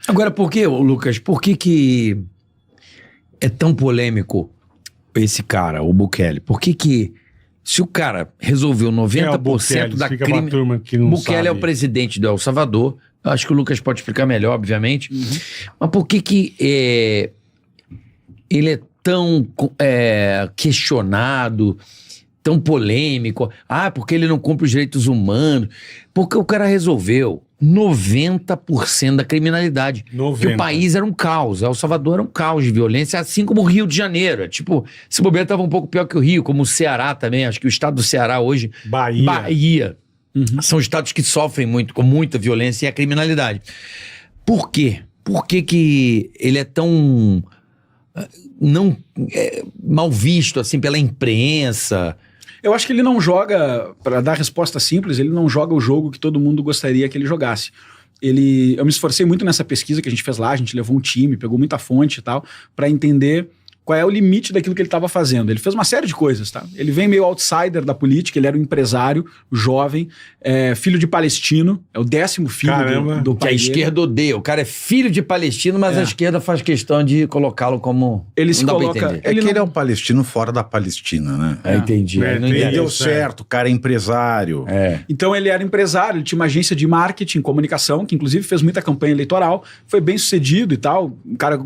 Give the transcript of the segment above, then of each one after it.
Agora, por que, Lucas, por que é tão polêmico esse cara, o Bukele? Por que se o cara resolveu 90% da crime... Bukele é o presidente do El Salvador. Eu acho que o Lucas pode explicar melhor, obviamente. Mas por que ele é tão questionado, tão polêmico? Ah, porque ele não cumpre os direitos humanos. Porque o cara resolveu 90% da criminalidade. 90%. Que o país era um caos. El Salvador era um caos de violência, assim como o Rio de Janeiro. Tipo, esse bobeiro estava um pouco pior que o Rio, como o Ceará também. Acho que o estado do Ceará hoje... Bahia. São estados que sofrem muito, com muita violência e a criminalidade. Por quê? Por que ele é tão... mal visto, assim, pela imprensa? Eu acho que ele não joga, para dar resposta simples, ele não joga o jogo que todo mundo gostaria que ele jogasse. Eu me esforcei muito nessa pesquisa que a gente fez lá, a gente levou um time, pegou muita fonte e tal, para entender qual é o limite daquilo que ele estava fazendo. Ele fez uma série de coisas, tá? Ele vem meio outsider da política, ele era um empresário, jovem, filho de palestino, é o 10º filho do pai. Que a esquerda odeia. O cara é filho de palestino, mas a esquerda faz questão de colocá-lo como... Ele se coloca... Ele é um palestino fora da Palestina, né? Entendi. Ele deu certo, o cara é empresário. Então ele era empresário, ele tinha uma agência de marketing, comunicação, que inclusive fez muita campanha eleitoral, foi bem sucedido e tal, um cara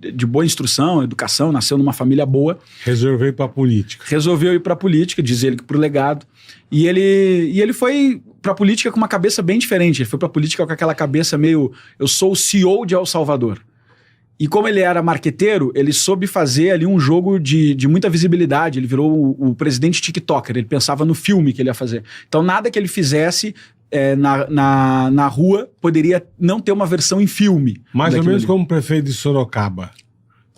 de boa instrução, educação, nasceu numa família boa. Resolveu ir pra política. Resolveu ir pra política, diz ele que pro legado. E ele foi pra política com uma cabeça bem diferente. Ele foi pra política com aquela cabeça meio... Eu sou o CEO de El Salvador. E como ele era marqueteiro, ele soube fazer ali um jogo de muita visibilidade. Ele virou o presidente TikToker. Ele pensava no filme que ele ia fazer. Então nada que ele fizesse... na rua poderia não ter uma versão em filme. Mais ou menos como o prefeito de Sorocaba.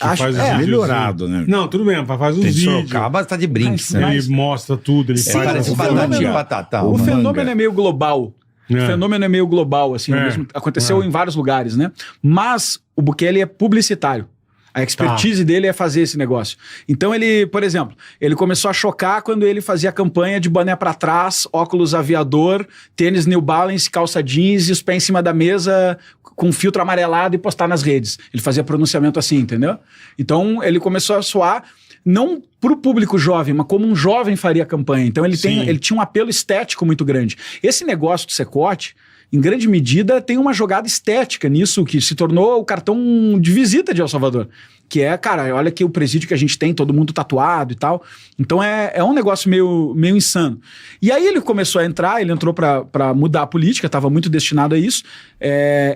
Acho que é melhorado, né? Não, tudo bem, faz os vídeos. Sorocaba tá de brinks, né? Ele mostra tudo, ele faz... O fenômeno é meio global. O fenômeno é meio global, assim. Mesmo, aconteceu em vários lugares, né? Mas o Bukele é publicitário. A expertise dele é fazer esse negócio. Então ele, por exemplo, ele começou a chocar quando ele fazia campanha de boné pra trás, óculos aviador, tênis New Balance, calça jeans e os pés em cima da mesa com filtro amarelado e postar nas redes. Ele fazia pronunciamento assim, entendeu? Então ele começou a soar não pro público jovem, mas como um jovem faria campanha. Então ele tinha um apelo estético muito grande. Esse negócio de Secote, em grande medida, tem uma jogada estética nisso, que se tornou o cartão de visita de El Salvador. Que é, cara, olha aqui o presídio que a gente tem, todo mundo tatuado e tal. Então é um negócio meio insano. E aí ele começou a entrar, ele entrou pra mudar a política, estava muito destinado a isso.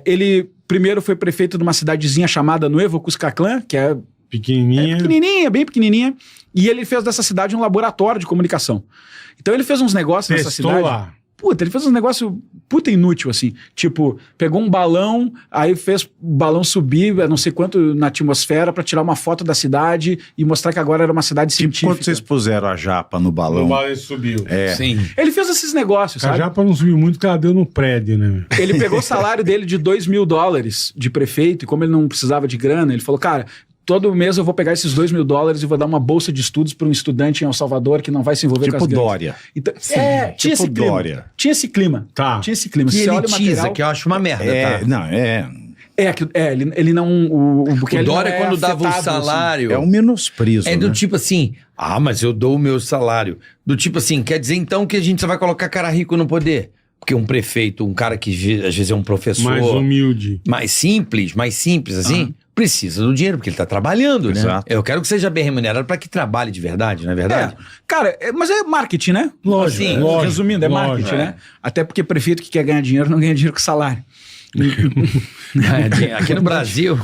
Ele primeiro foi prefeito de uma cidadezinha chamada Nuevo Cuscatlán, que é... pequenininha, bem pequenininha. E ele fez dessa cidade um laboratório de comunicação. Então ele fez uns negócios nessa cidade... lá. Ele fez uns negócios inútil, assim. Tipo, pegou um balão, aí fez o balão subir, não sei quanto, na atmosfera, pra tirar uma foto da cidade e mostrar que agora era uma cidade científica. Quando vocês puseram a japa no balão... O balão subiu. Sim. Ele fez esses negócios, sabe? A japa não subiu muito, porque ela deu no prédio, né? Ele pegou o salário dele de $2.000 de prefeito, e como ele não precisava de grana, ele falou, cara... Todo mês eu vou pegar esses $2.000 e vou dar uma bolsa de estudos para um estudante em El Salvador que não vai se envolver com as gangues. Dória. Então, tinha esse clima. Dória. Tinha esse clima. Tá. Tinha esse clima. Que você ele olha o material, que eu acho uma merda, tá? Não, ele não... O Bukele Dória, não quando dava o salário... Assim. É um menosprezo, É do né? tipo assim, mas eu dou o meu salário. Do tipo assim, quer dizer então que a gente só vai colocar cara rico no poder? Porque um prefeito, um cara que às vezes é um professor... Mais humilde. Mais simples assim... Precisa do dinheiro, porque ele tá trabalhando, Exato. né? Eu quero que seja bem remunerado para que trabalhe de verdade, não é verdade? Cara, mas é marketing, né? Lógico. Assim, lógico resumindo, é marketing, né? Até porque prefeito que quer ganhar dinheiro não ganha dinheiro com salário. Aqui no Brasil...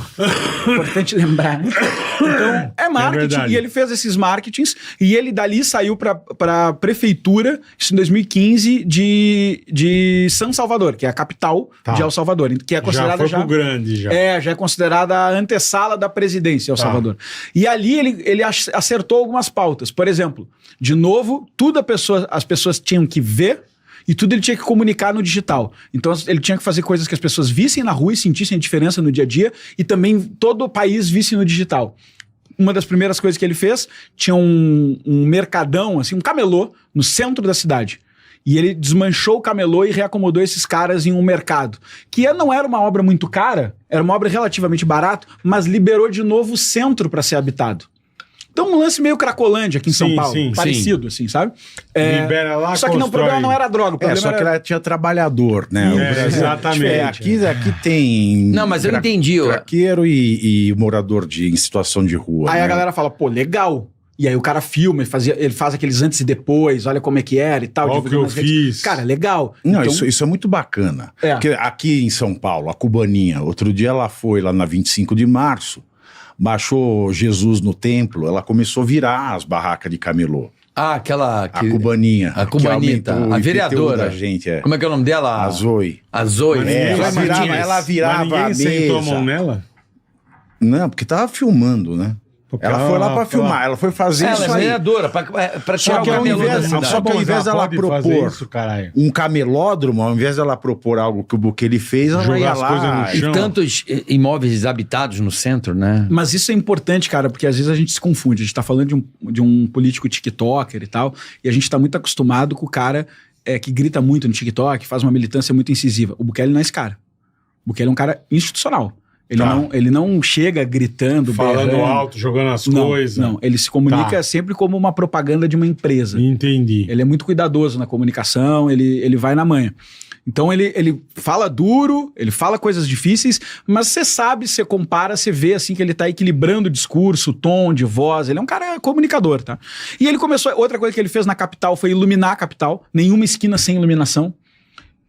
Importante lembrar, né? Então, é marketing. E ele fez esses marketings e ele dali saiu pra prefeitura, isso em 2015, de San Salvador, que é a capital de El Salvador. Que é considerada já foi pro grande, já. Já é considerada a antessala da presidência El Salvador. E ali ele acertou algumas pautas. Por exemplo, de novo, tudo as pessoas tinham que ver e tudo ele tinha que comunicar no digital. Então ele tinha que fazer coisas que as pessoas vissem na rua e sentissem a diferença no dia a dia e também todo o país visse no digital. Uma das primeiras coisas que ele fez, tinha um mercadão, assim, um camelô no centro da cidade. E ele desmanchou o camelô e reacomodou esses caras em um mercado. Que não era uma obra muito cara, era uma obra relativamente barata, mas liberou de novo o centro para ser habitado. Então um lance meio Cracolândia aqui em São Paulo, parecido, assim, sabe? Libera lá, só que o problema não era a droga, o problema só que lá tinha trabalhador, né? Exatamente. Aqui tem... Não, mas eu entendi. Craqueiro e morador em situação de rua. Aí né? a galera fala, pô, legal. E aí o cara filma, ele faz aqueles antes e depois, olha como é que era e tal. Olha o que eu fiz. Cara, legal. Não, então... isso é muito bacana. Porque aqui em São Paulo, a Cubaninha, outro dia ela foi lá na 25 de março, baixou Jesus no templo, ela começou a virar as barracas de camelô. Ah, aquela... A Cubaninha. A Cubanita, a vereadora. Da gente, Como é que é o nome dela? A Zoe. A Zoe. Ela virava mas ninguém sentou a mão nela? Não, porque tava filmando, né? Porque ela foi lá pra filmar, ela foi fazer isso aí. Ela é vereadora, pra tirar o camelô da cidade. Só que ao invés dela propor um camelódromo, ao invés dela propor algo que o Bukele fez, ela ia lá. E tantos imóveis desabitados no centro, né? Mas isso é importante, cara, porque às vezes a gente se confunde. A gente tá falando de um político tiktoker e tal, e a gente tá muito acostumado com o cara que grita muito no TikTok, faz uma militância muito incisiva. O Bukele não é esse cara. O Bukele é um cara institucional. Ele não chega gritando, falando berrando, alto, jogando as coisas. Não, ele se comunica sempre como uma propaganda de uma empresa. Entendi. Ele é muito cuidadoso na comunicação, ele vai na manha. Então ele fala duro, ele fala coisas difíceis, mas você sabe, você compara, você vê assim que ele tá equilibrando o discurso, o tom de voz, ele é um cara comunicador, tá? E ele começou, outra coisa que ele fez na capital foi iluminar a capital, nenhuma esquina sem iluminação.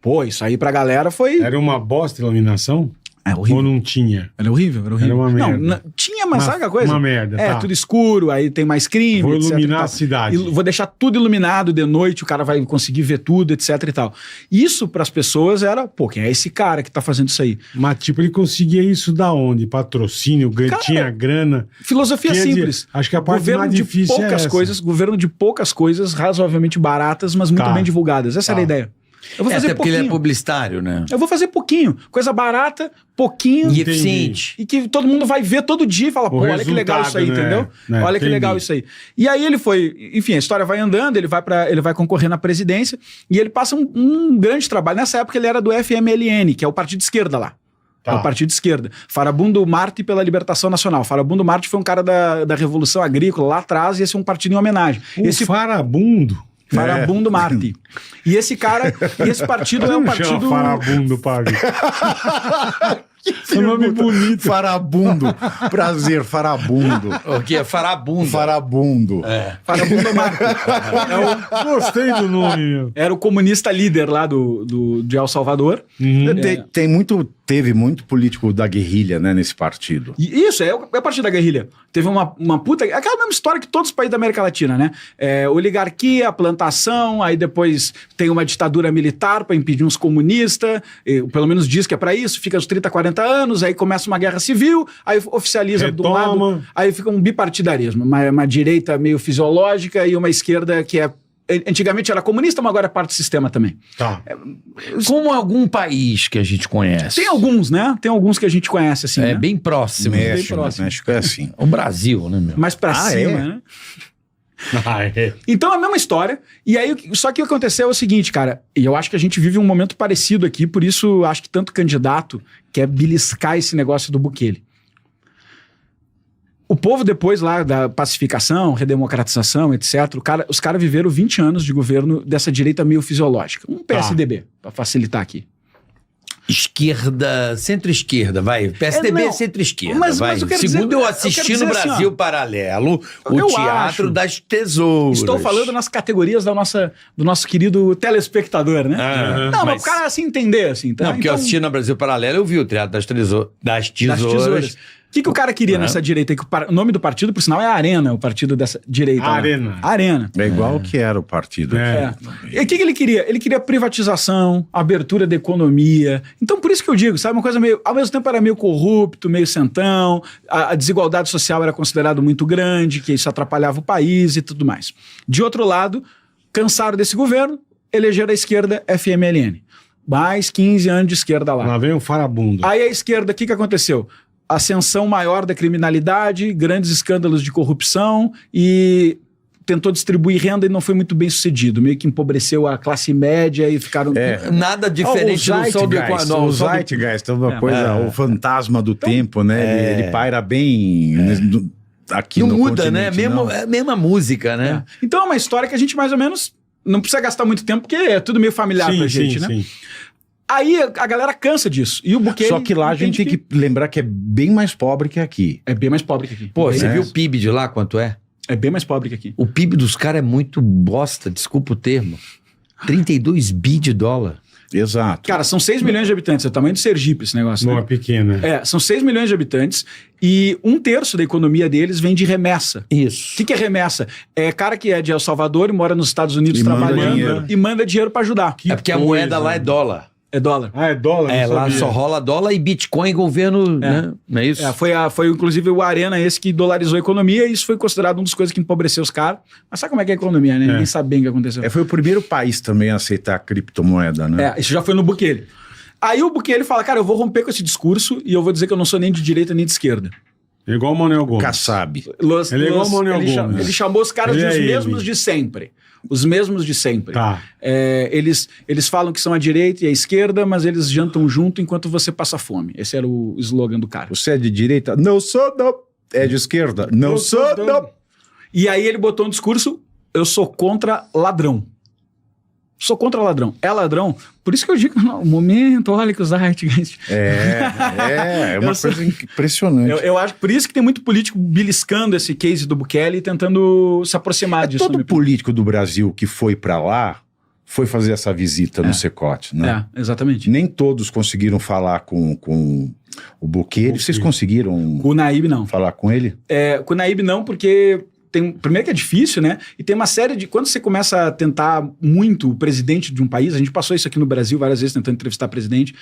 Pô, isso aí pra galera foi... Era uma bosta a iluminação? É horrível. Ou não tinha? Era horrível. Era uma merda. Não, tinha, mas sabe a coisa? Uma merda, tudo escuro, aí tem mais crime, vou etc. iluminar a cidade. Vou deixar tudo iluminado de noite, o cara vai conseguir ver tudo, etc e tal. Isso pras pessoas era, pô, quem é esse cara que tá fazendo isso aí? Mas tipo, ele conseguia isso da onde? Patrocínio, tinha grana? Filosofia simples. Acho que a parte mais difícil é essa. Governo de poucas coisas, razoavelmente baratas, mas muito bem divulgadas. Essa era a ideia. Eu vou fazer até porque ele é publicitário, né? Eu vou fazer pouquinho. Coisa barata, pouquinho. E eficiente. E que todo mundo vai ver todo dia e fala, pô, olha que legal isso aí, né? Entendeu? Olha que legal isso aí. E aí ele foi... Enfim, a história vai andando, ele vai concorrer na presidência e ele passa um grande trabalho. Nessa época ele era do FMLN, que é o partido de esquerda lá. É o partido de esquerda. Farabundo Martí pela Libertação Nacional. Farabundo Martí foi um cara da Revolução Agrícola lá atrás e esse é um partido em homenagem. Farabundo... Farabundo Martí. E esse cara, esse partido é um partido... Farabundo, Pablo. Que nome bonito. Farabundo. Prazer, Farabundo. O que é Farabundo? Farabundo. Farabundo Martí. Gostei do nome, meu. Era o comunista líder lá de El Salvador. Teve muito político da guerrilha, né, nesse partido. E isso, é o partido da guerrilha. Teve uma puta... Aquela mesma história que todos os países da América Latina, né? Oligarquia, plantação, aí depois tem uma ditadura militar para impedir uns comunistas, pelo menos diz que é para isso, fica uns 30, 40 anos, aí começa uma guerra civil, aí oficializa do lado, aí fica um bipartidarismo, uma direita meio fisiológica e uma esquerda que antigamente era comunista, mas agora é parte do sistema também. Como algum país que a gente conhece. Tem alguns, né? Tem alguns que a gente conhece, assim, né? Bem próximo. México é assim. O Brasil, né, meu? Mais pra cima, né? Então é a mesma história. E aí, só que o que aconteceu é o seguinte, cara, e eu acho que a gente vive um momento parecido aqui, por isso acho que tanto candidato quer beliscar esse negócio do Bukele. O povo, depois lá da pacificação, redemocratização, etc., os caras viveram 20 anos de governo dessa direita meio fisiológica. Um PSDB, pra facilitar aqui. Esquerda, centro-esquerda, vai. PSDB é centro-esquerda, vai. Segundo eu assisti no Brasil assim, Paralelo, o Teatro das Tesouras. Estou falando nas categorias do nosso querido telespectador, né? Não, mas o cara assim entender, assim. Tá? Não, porque eu assisti no Brasil Paralelo, eu vi o Teatro das Tesouras. O que o cara queria nessa direita? O nome do partido, por sinal, é Arena, o partido dessa direita. Arena. É igual que era o partido. E o que ele queria? Ele queria privatização, abertura da economia. Então, por isso que eu digo, sabe, uma coisa meio... Ao mesmo tempo era meio corrupto, meio centão, a desigualdade social era considerada muito grande, que isso atrapalhava o país e tudo mais. De outro lado, cansaram desse governo, elegeram a esquerda FMLN. Mais 15 anos de esquerda lá. Lá vem o Farabundo. Aí a esquerda, o que aconteceu? Ascensão maior da criminalidade, grandes escândalos de corrupção e tentou distribuir renda e não foi muito bem sucedido. Meio que empobreceu a classe média e ficaram... Nada diferente do Sol do Equador. O Zeitgeist é uma coisa, o fantasma do tempo, né? Ele paira bem... Aqui não no muda, né? É a mesma música, né? Então é uma história que a gente mais ou menos não precisa gastar muito tempo, porque é tudo meio familiar pra gente, né? Sim. Aí a galera cansa disso. E o Bukele... Só que lá a gente tem que lembrar que é bem mais pobre que aqui. É bem mais pobre que aqui. Pô, você viu o PIB de lá, quanto é? É bem mais pobre que aqui. O PIB dos caras é muito bosta, desculpa o termo. 32 bi de dólar. Exato. Cara, são 6 milhões de habitantes, é o tamanho de Sergipe esse negócio. Não é pequeno. São 6 milhões de habitantes e 1/3 da economia deles vem de remessa. Isso. O que é remessa? É cara que é de El Salvador e mora nos Estados Unidos trabalhando e manda dinheiro pra ajudar. Porque a moeda lá é dólar. É dólar. Ah, é dólar? Lá só rola dólar e Bitcoin e governo, né? Não é isso? Foi inclusive o Arena esse que dolarizou a economia e isso foi considerado uma das coisas que empobreceu os caras. Mas sabe como é que é a economia, né? Ninguém sabe bem o que aconteceu. Foi o primeiro país também a aceitar a criptomoeda, né? Isso já foi no Bukele. Aí o Bukele fala, cara, eu vou romper com esse discurso e eu vou dizer que eu não sou nem de direita nem de esquerda. É igual o Manuel Gomes. Kassab. Ele é igual o Manuel Gomes. Ele chamou os caras de os mesmos de sempre. Os mesmos de sempre. Tá. Eles falam que são a direita e a esquerda, mas eles jantam junto enquanto você passa fome. Esse era o slogan do cara. Você é de direita? Não sou, não. É de esquerda? Não sou, não. E aí ele botou um discurso, eu sou contra ladrão. Sou contra ladrão. É ladrão? Por isso que eu digo, no momento, olha que os Zeitgeist... É uma coisa impressionante. Eu acho, por isso que tem muito político beliscando esse case do Bukele e tentando se aproximar disso. Todo político do Brasil que foi pra lá foi fazer essa visita no Secote, né? Exatamente. Nem todos conseguiram falar com o Bukele. Vocês conseguiram... Com o Naíbe, não. Falar com ele? Com o Naíbe, não, porque... primeiro que é difícil, né? E tem uma série de... Quando você começa a tentar muito o presidente de um país, a gente passou isso aqui no Brasil várias vezes tentando entrevistar presidente,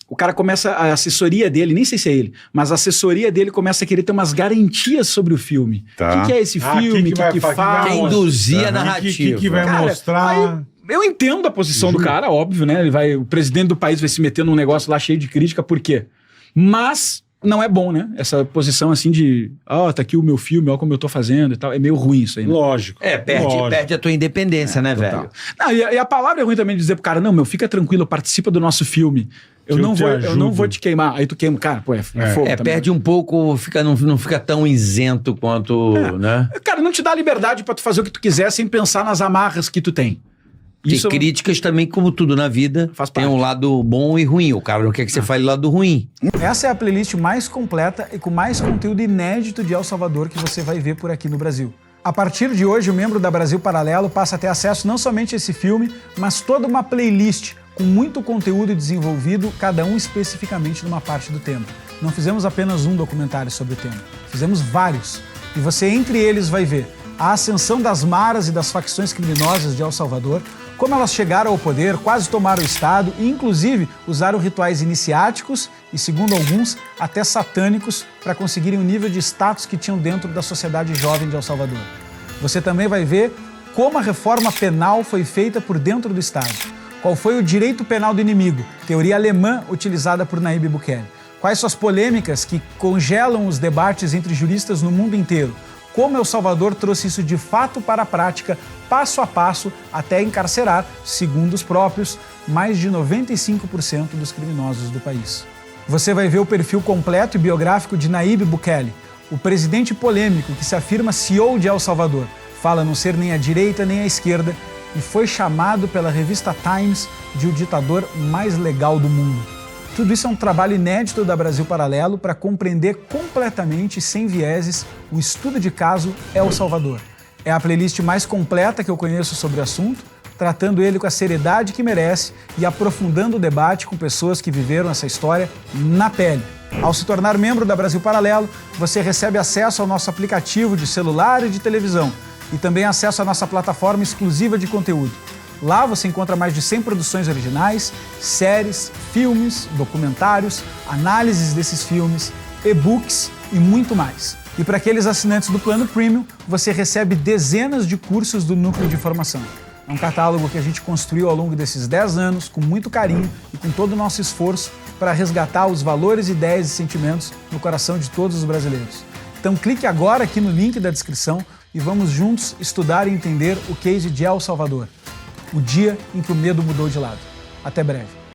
o cara começa... A assessoria dele, nem sei se é ele, mas a assessoria dele começa a querer ter umas garantias sobre o filme. O que é esse filme? O que fala? Quem induzir a narrativa. O que vai mostrar... Eu entendo a posição do cara, óbvio, né? O presidente do país vai se meter num negócio lá cheio de crítica, por quê? Mas... não é bom, né? Essa posição assim de... tá aqui o meu filme, olha como eu tô fazendo e tal. É meio ruim isso aí, né? Lógico. Perde a tua independência, né, total. velho? Não, e a palavra é ruim também de dizer pro cara, não, fica tranquilo, participa do nosso filme. Eu não vou te queimar. Aí tu queima, cara, pô, é fogo também. Perde um pouco, não fica tão isento quanto, né? Cara, não te dá liberdade pra tu fazer o que tu quiser sem pensar nas amarras que tu tem. Tem críticas também, como tudo na vida, tem um lado bom e ruim. O cara não quer que você fale o lado ruim. Essa é a playlist mais completa e com mais conteúdo inédito de El Salvador que você vai ver por aqui no Brasil. A partir de hoje, o membro da Brasil Paralelo passa a ter acesso não somente a esse filme, mas toda uma playlist com muito conteúdo desenvolvido, cada um especificamente numa parte do tema. Não fizemos apenas um documentário sobre o tema, fizemos vários. E você, entre eles, vai ver a ascensão das maras e das facções criminosas de El Salvador, como elas chegaram ao poder, quase tomaram o Estado e, inclusive, usaram rituais iniciáticos e, segundo alguns, até satânicos para conseguirem o nível de status que tinham dentro da sociedade jovem de El Salvador. Você também vai ver como a reforma penal foi feita por dentro do Estado. Qual foi o direito penal do inimigo, teoria alemã utilizada por Nayib Bukele. Quais são as polêmicas que congelam os debates entre juristas no mundo inteiro. Como El Salvador trouxe isso de fato para a prática, passo a passo, até encarcerar, segundo os próprios, mais de 95% dos criminosos do país. Você vai ver o perfil completo e biográfico de Nayib Bukele, o presidente polêmico que se afirma CEO de El Salvador, fala não ser nem a direita nem a esquerda e foi chamado pela revista Times de o ditador mais legal do mundo. Tudo isso é um trabalho inédito da Brasil Paralelo para compreender completamente, sem vieses, o estudo de caso El Salvador. É a playlist mais completa que eu conheço sobre o assunto, tratando ele com a seriedade que merece e aprofundando o debate com pessoas que viveram essa história na pele. Ao se tornar membro da Brasil Paralelo, você recebe acesso ao nosso aplicativo de celular e de televisão e também acesso à nossa plataforma exclusiva de conteúdo. Lá você encontra mais de 100 produções originais, séries, filmes, documentários, análises desses filmes, e-books e muito mais. E para aqueles assinantes do plano Premium, você recebe dezenas de cursos do Núcleo de Formação. É um catálogo que a gente construiu ao longo desses 10 anos, com muito carinho e com todo o nosso esforço para resgatar os valores, ideias e sentimentos no coração de todos os brasileiros. Então clique agora aqui no link da descrição e vamos juntos estudar e entender o case de El Salvador, o dia em que o medo mudou de lado. Até breve.